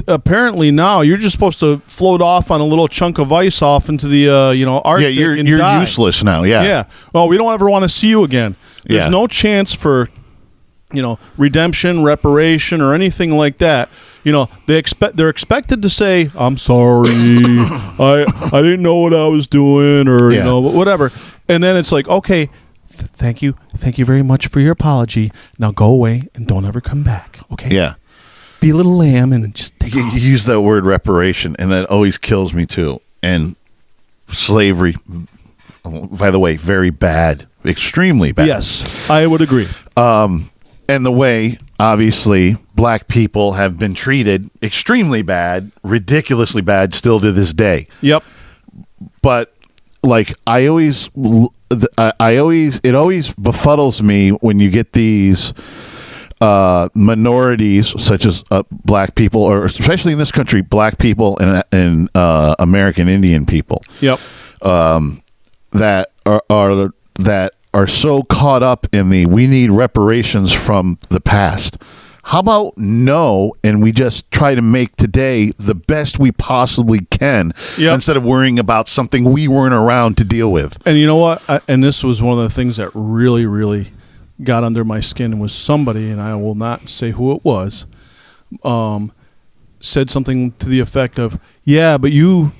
apparently now you're just supposed to float off on a little chunk of ice off into the Arctic. Yeah, you're useless now. Yeah. Well, we don't ever want to see you again. There's no chance for redemption, reparation, or anything like that. They're expected to say, "I'm sorry, I didn't know what I was doing," or whatever. And then it's like, okay, thank you very much for your apology. Now go away and don't ever come back. Okay? Yeah. Be a little lamb and just take you use that word reparation, and that always kills me too. And slavery, by the way, very bad, extremely bad. Yes, I would agree. And the way, obviously, black people have been treated extremely bad, ridiculously bad, still to this day. Yep. But like it always befuddles me when you get these minorities such as black people, or especially in this country, black people and American Indian people. Yep. That are so caught up in we need reparations from the past. How about and we just try to make today the best we possibly can, instead of worrying about something we weren't around to deal with. And you know what? And this was one of the things that really, really got under my skin, was somebody, and I will not say who it was, said something to the effect of, "Yeah, but you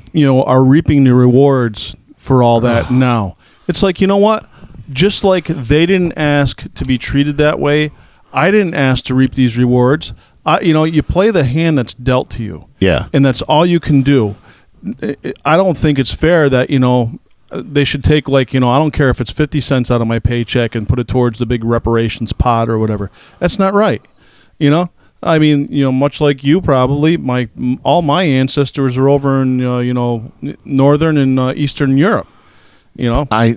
are reaping the rewards for all that now." It's like, you know what? Just like they didn't ask to be treated that way, I didn't ask to reap these rewards. You play the hand that's dealt to you. Yeah. And that's all you can do. I don't think it's fair that, they should take I don't care if it's 50 cents out of my paycheck and put it towards the big reparations pot or whatever. That's not right. I mean, much like you probably, all my ancestors are over in, Northern and Eastern Europe. I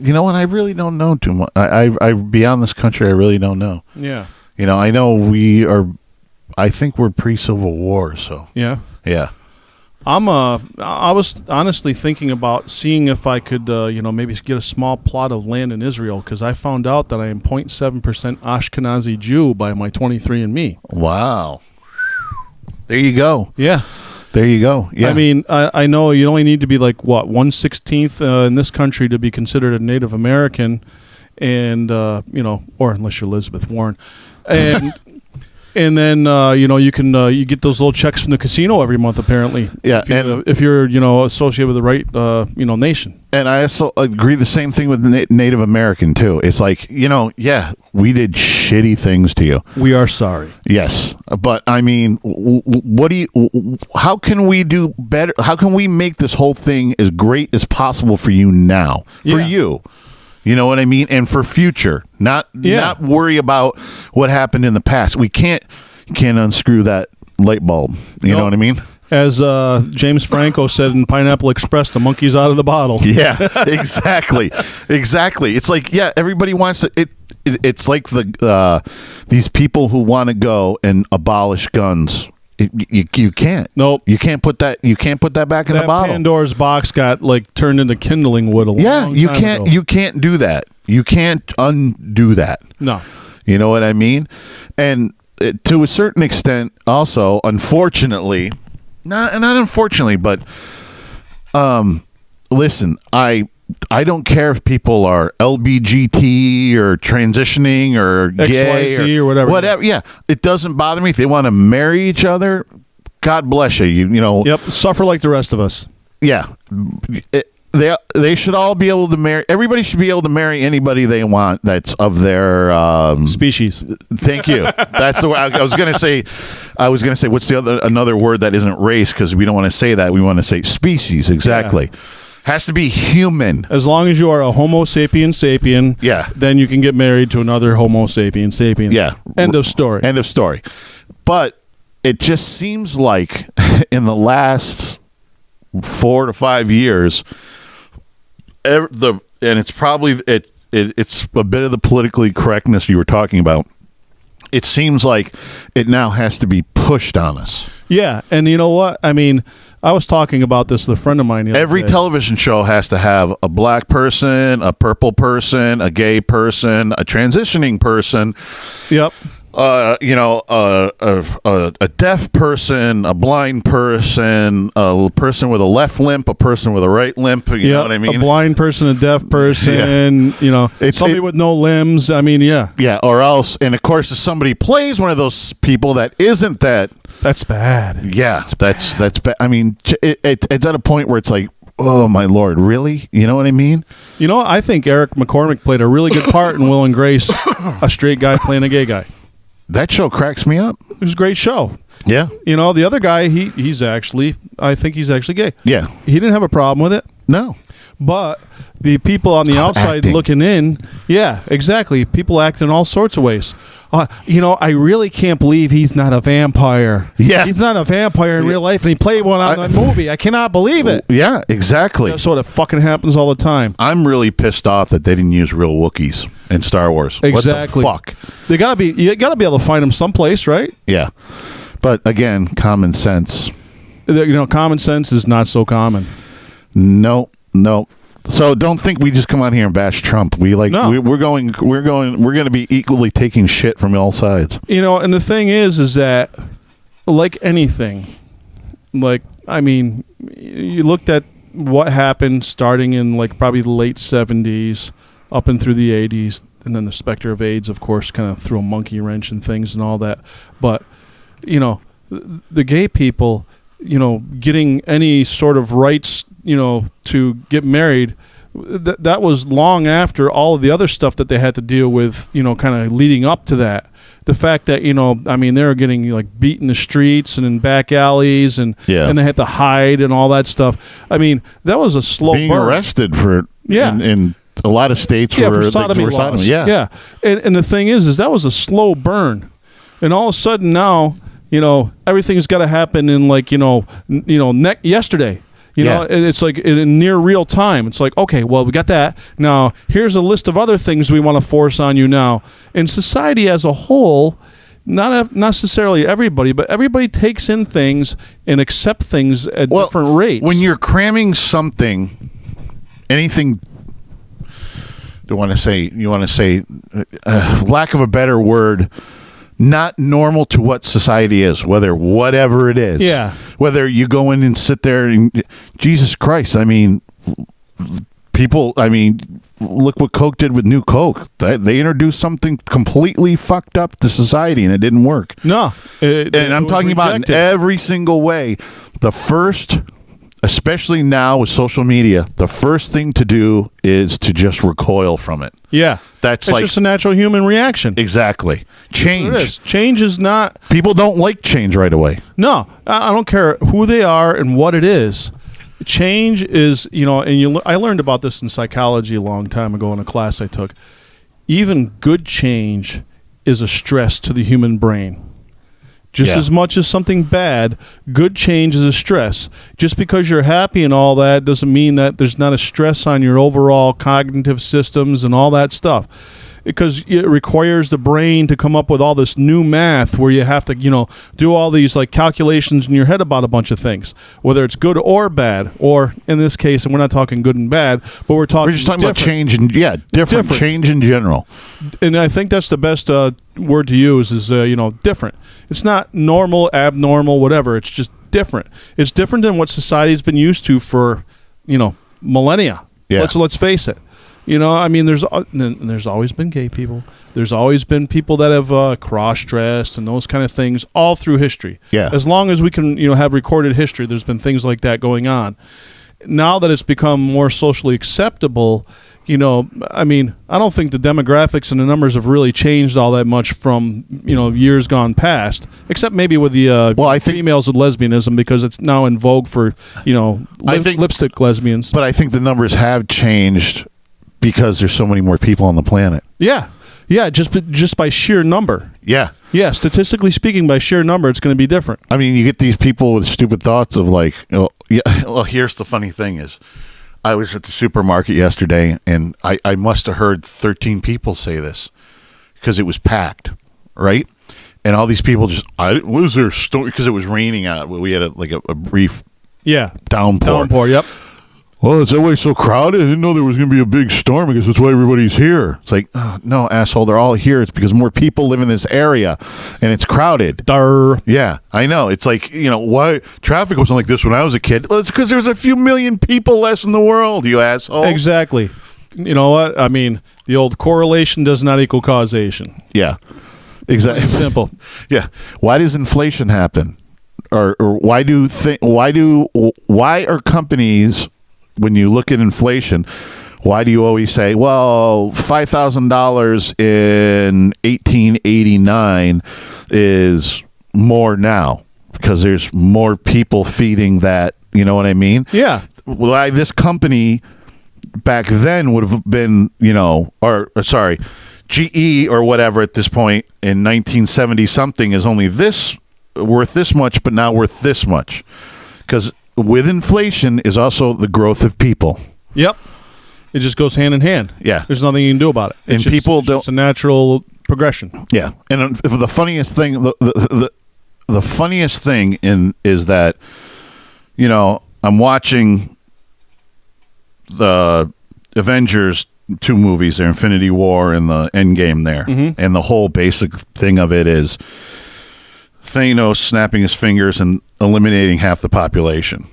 really don't know too much. I beyond this country, I really don't know. Yeah. I know I think we're pre-Civil War, so. Yeah. Yeah. I was honestly thinking about seeing if I could, maybe get a small plot of land in Israel, because I found out that I am 0.7% Ashkenazi Jew by my 23andMe. Wow. There you go. Yeah. There you go. Yeah. I mean, I know you only need to be 1/16 in this country to be considered a Native American, and or unless you're Elizabeth Warren, and and then you can you get those little checks from the casino every month apparently. Yeah, if you're associated with the right nation. And I also agree the same thing with Native American too. It's like we did shitty things to you. We are sorry. Yes, but I mean, how can we do better? How can we make this whole thing as great as possible for you now? For you. You know what I mean? And for future, not worry about what happened in the past. You can't unscrew that light bulb. You know what I mean? As James Franco said in Pineapple Express, the monkey's out of the bottle. Yeah, exactly. Exactly. It's like, everybody wants to. It's like these people who want to go and abolish guns. You can't. Nope. You can't put that. You can't put that back in the bottle. Pandora's box got turned into kindling wood. You can't. Ago. You can't do that. You can't undo that. No. You know what I mean? And to a certain extent, also, unfortunately, not unfortunately, but listen, I don't care if people are LBGT or transitioning or gay XYZ or whatever. Whatever. Yeah, it doesn't bother me if they want to marry each other. God bless you. You know. Yep. Suffer like the rest of us. Yeah. they should all be able to marry. Everybody should be able to marry anybody they want. That's of their species. Thank you. That's the way I was going to say. I was going to say, what's the another word that isn't race? Because we don't want to say that. We want to say species. Exactly. Yeah. Has to be human. As long as you are a Homo sapien sapien, then you can get married to another Homo sapien sapien. Yeah. End of story. End of story. But it just seems like in the last 4 to 5 years, and it's probably it's a bit of the politically correctness you were talking about. It seems like it now has to be pushed on us. Yeah, and you know what? I mean, I was talking about this with a friend of mine. Every television show has to have a black person, a purple person, a gay person, a transitioning person. Yep. A deaf person, a blind person, a person with a left limp, a person with a right limp. You know what I mean? A blind person, a deaf person, somebody with no limbs. I mean, yeah. Yeah, or else, and of course, if somebody plays one of those people that isn't that. That's bad. Yeah, that's bad. I mean, it's at a point where it's like, oh, my Lord, really? You know what I mean? You know, I think Eric McCormick played a really good part in Will and Grace, a straight guy playing a gay guy. That show cracks me up. It was a great show. Yeah. You know, the other guy, I think he's actually gay. Yeah. He didn't have a problem with it. No. But the people on the outside looking in, yeah, exactly. People act in all sorts of ways. I really can't believe he's not a vampire. Yeah. He's not a vampire in real life, and he played one on that movie. I cannot believe it. Yeah, exactly. That's what fucking happens all the time. I'm really pissed off that they didn't use real Wookiees in Star Wars. Exactly. What the fuck? You gotta be able to find them someplace, right? Yeah. But again, common sense. Common sense is not so common. No. So don't think we just come out here and bash Trump. We're going to be equally taking shit from all sides. And the thing is that like anything, you looked at what happened starting in probably the late 70s up and through the 80s, and then the specter of AIDS, of course, kind of threw a monkey wrench in things and all that. But the gay people, getting any sort of rights, to get married, that was long after all of the other stuff that they had to deal with, kind of leading up to that. The fact that, they were getting beat in the streets and in back alleys and they had to hide and all that stuff. I mean, that was a slow being burn. arrested for in a lot of states for sodomy laws. Yeah. And the thing is that was a slow burn. And all of a sudden now, everything's got to happen in yesterday. And it's in near real time. It's okay, well, we got that. Now, here's a list of other things we want to force on you now. And society as a whole, not necessarily everybody, but everybody takes in things and accept things at different rates. When you're cramming something, anything, you want to say, lack of a better word, not normal to what society is, whatever it is. Yeah. Whether you go in and sit there and, Jesus Christ, people, look what Coke did with New Coke. They introduced something completely fucked up to society, and it didn't work. No. And I'm talking about in every single way. The first, especially now with social media, the first thing to do is to just recoil from it. Yeah. It's just a natural human reaction. Exactly. Change. It is. Change is not... People don't like change right away. No. I don't care who they are and what it is. Change is, I learned about this in psychology a long time ago in a class I took. Even good change is a stress to the human brain. Just as much as something bad, good change is a stress. Just because you're happy and all that doesn't mean that there's not a stress on your overall cognitive systems and all that stuff. Because it requires the brain to come up with all this new math where you have to, do all these calculations in your head about a bunch of things, whether it's good or bad, or in this case, and we're not talking good and bad, but we're just talking about change and different change in general. And I think that's the best word to use is different. It's not normal, abnormal, whatever. It's just different. It's different than what society's been used to for millennia. Yeah. Let's face it. There's always been gay people. There's always been people that have cross-dressed and those kind of things all through history. Yeah. As long as we can, have recorded history, there's been things like that going on. now that it's become more socially acceptable, you know, I mean, I don't think the demographics and the numbers have really changed all that much from, you know, years gone past, except maybe with the I think females with lesbianism, because it's now in vogue for, you know, lipstick lesbians. But I think the numbers have changed because there's so many more people on the planet. Yeah. Yeah, just by sheer number. Yeah. Yeah, statistically speaking, by sheer number, it's going to be different. I mean, you get these people with stupid thoughts of like, well, here's the funny thing is, I was at the supermarket yesterday, and I must have heard 13 people say this because it was packed, right? And all these people was there a storm? Because it was raining out. We had a brief downpour. Yep. Well, it's always so crowded. I didn't know there was going to be a big storm because that's why everybody's here. It's like, oh, no, asshole, they're all here. It's because more people live in this area, and it's crowded. Durr. Yeah, I know. It's like, you know, why traffic wasn't like this when I was a kid? Well, it's because there's a few million people less in the world, you asshole. Exactly. You know what? I mean, the old correlation does not equal causation. Yeah, exactly. Simple. Yeah. Why does inflation happen? Or why are companies, when you look at inflation, why do you always say, well, $5,000 in 1889 is more now because there's more people feeding that, you know what I mean? Yeah. Why this company back then would have been, you know, or sorry, GE or whatever at this point in 1970 something is only this worth this much, but now worth this much. Because with inflation is also the growth of people. Yep. It just goes hand in hand. Yeah. There's nothing you can do about it. And people don't. It's a natural progression. Yeah. And the funniest thing, the funniest thing is that, you know, I'm watching the Avengers 2 movies there, Infinity War and the Endgame there. Mm-hmm. And the whole basic thing of it is Thanos snapping his fingers and eliminating half the population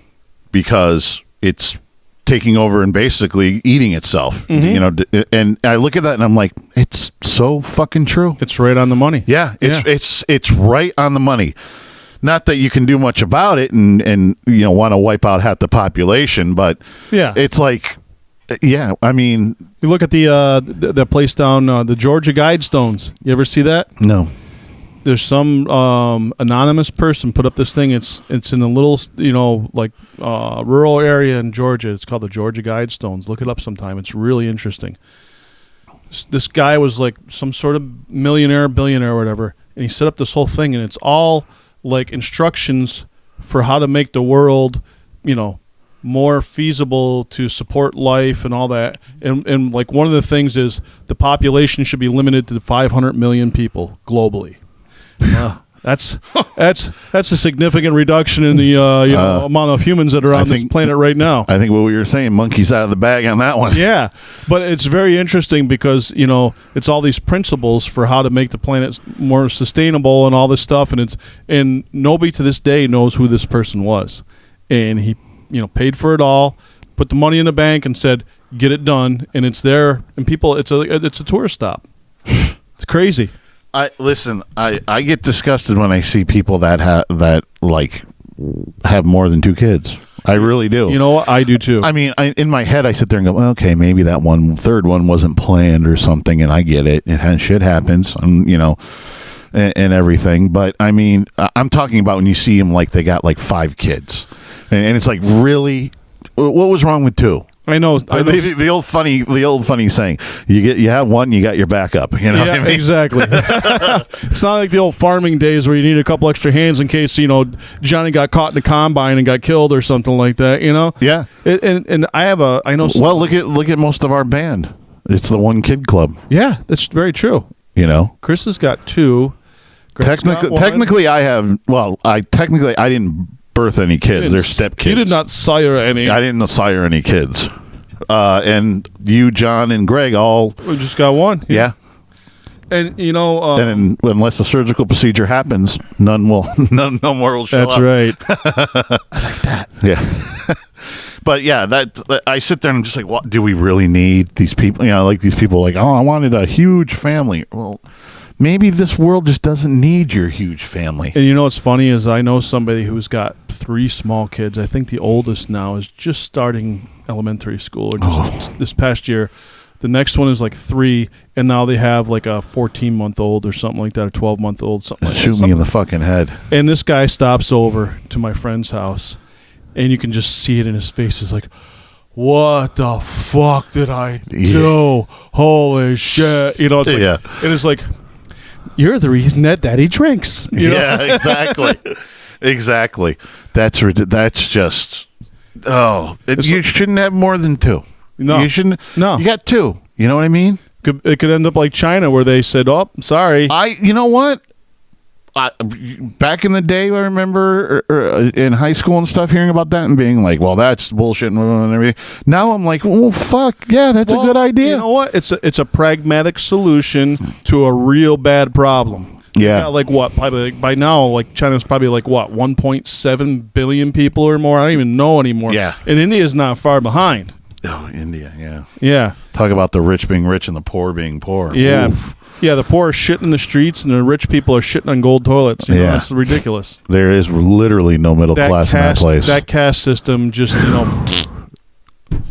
because it's taking over and basically eating itself. Mm-hmm. You know, and I look at that and I'm like, it's so fucking true. It's right on the money. Yeah, it's right on the money. Not that you can do much about it and you know want to wipe out half the population, but yeah, it's like, yeah, I mean, you look at the place down the Georgia Guidestones. You ever see that? No. There's some anonymous person put up this thing. It's in a little, you know, like rural area in Georgia. It's called the Georgia Guidestones. Look it up sometime. It's really interesting. This guy was like some sort of millionaire, billionaire, or whatever, and he set up this whole thing, and it's all like instructions for how to make the world, you know, more feasible to support life and all that. And like one of the things is the population should be limited to 500 million people globally. That's a significant reduction in the amount of humans that are on this planet right now. I think what we were saying, monkey's out of the bag on that one. Yeah, but it's very interesting because, you know, it's all these principles for how to make the planet more sustainable and all this stuff, and nobody to this day knows who this person was, and he, you know, paid for it all, put the money in the bank, and said, "Get it done," and it's there, and people, it's a tourist stop. It's crazy. I get disgusted when I see people that have more than 2 kids. I really do. You know what? I do too. I mean, in my head, I sit there and go, well, okay, maybe that third one wasn't planned or something, and I get it. Shit happens, you know, and everything. But I mean, I'm talking about when you see them like they got like 5 kids, and it's like, really, what was wrong with 2? I know. The old funny saying: you have one, you got your backup. You know, yeah, what I mean? Exactly. It's not like the old farming days where you need a couple extra hands in case, you know, Johnny got caught in a combine and got killed or something like that. You know. Yeah. And I know. Well, look at most of our band. It's the 1 kid club. Yeah, that's very true. You know, Chris has got 2. Technically, I have. Well, I didn't birth any kids. They're step kids. You did not sire any. I didn't sire any kids. And you, John, and Greg we just got 1. Yeah. And you know, and unless a surgical procedure happens, no more will show up. That's right. I like that. Yeah. But yeah, that I sit there and I'm just like, what do we really need these people? You know, like these people, like, oh, I wanted a huge family. Well, maybe this world just doesn't need your huge family. And you know what's funny is I know somebody who's got 3 small kids. I think the oldest now is just starting elementary school or just this past year. The next one is like 3, and now they have like a 14-month-old or something like that, a 12-month-old, something like that. Shoot me in the fucking head. And this guy stops over to my friend's house, and you can just see it in his face. He's like, what the fuck did I do? Yeah. Holy shit. You know, it's like, and it's like, you're the reason that daddy drinks. You know? Yeah, exactly. Exactly. That's just, you shouldn't have more than 2. No. You shouldn't. No. You got 2. You know what I mean? It could end up like China where they said, oh, sorry. You know what? Back in the day, I remember in high school and stuff hearing about that and being like, well, that's bullshit and everything. Now I'm like, well, fuck, yeah, that's a good idea. You know what? It's a pragmatic solution to a real bad problem. Yeah. Like what? Probably by now, like China's probably like what, 1.7 billion people or more? I don't even know anymore. Yeah. And India's not far behind. Oh, India, yeah. Yeah. Talk about the rich being rich and the poor being poor. Yeah. Oof. Yeah, the poor are shitting in the streets and the rich people are shitting on gold toilets. You know, that's ridiculous. There is literally no middle class in that place. That caste system just,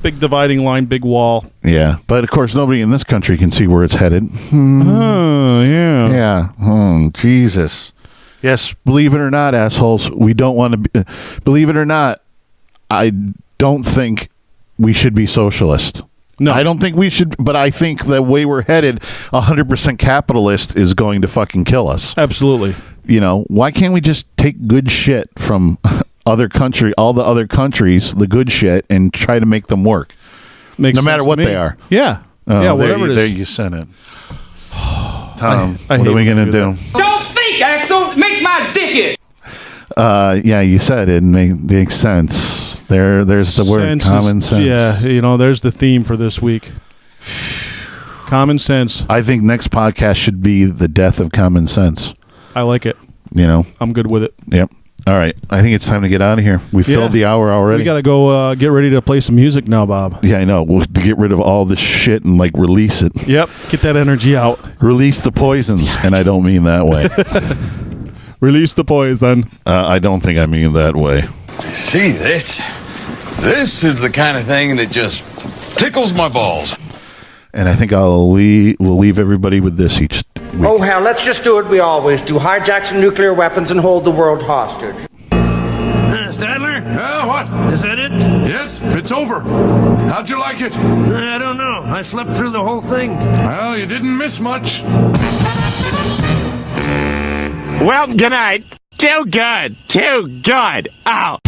big dividing line, big wall. Yeah. But, of course, nobody in this country can see where it's headed. Oh, yeah. Yeah. Oh, Jesus. Yes, believe it or not, assholes, we don't want to be... believe it or not, I don't think we should be socialist. No. I don't think we should, but I think the way we're headed, 100% capitalist is going to fucking kill us. Absolutely. Why can't we just take good shit from all the other countries, the good shit, and try to make them work? Makes no matter what they are. Yeah. Whatever it is. There you sent it. Tom, what are we going to do? Don't think, Axel. It makes my dick itch. Yeah, you said it makes sense. There's the word common sense. Yeah, there's the theme for this week. Common sense. I think next podcast should be the death of common sense. I like it. I'm good with it. Yep. All right. I think it's time to get out of here. We filled the hour already. We got to go get ready to play some music now, Bob. Yeah, I know. We'll get rid of all this shit and release it. Yep. Get that energy out. Release the poisons, and I don't mean that way. Release the poison. I don't think I mean that way. See this? This is the kind of thing that just tickles my balls. And I think we'll leave everybody with this each week. Oh, hell, let's just do what we always do. Hijack some nuclear weapons and hold the world hostage. Stadler? Yeah, what? Is that it? Yes, it's over. How'd you like it? I don't know. I slept through the whole thing. Well, you didn't miss much. Well, good night. Too good. Too good. Ow.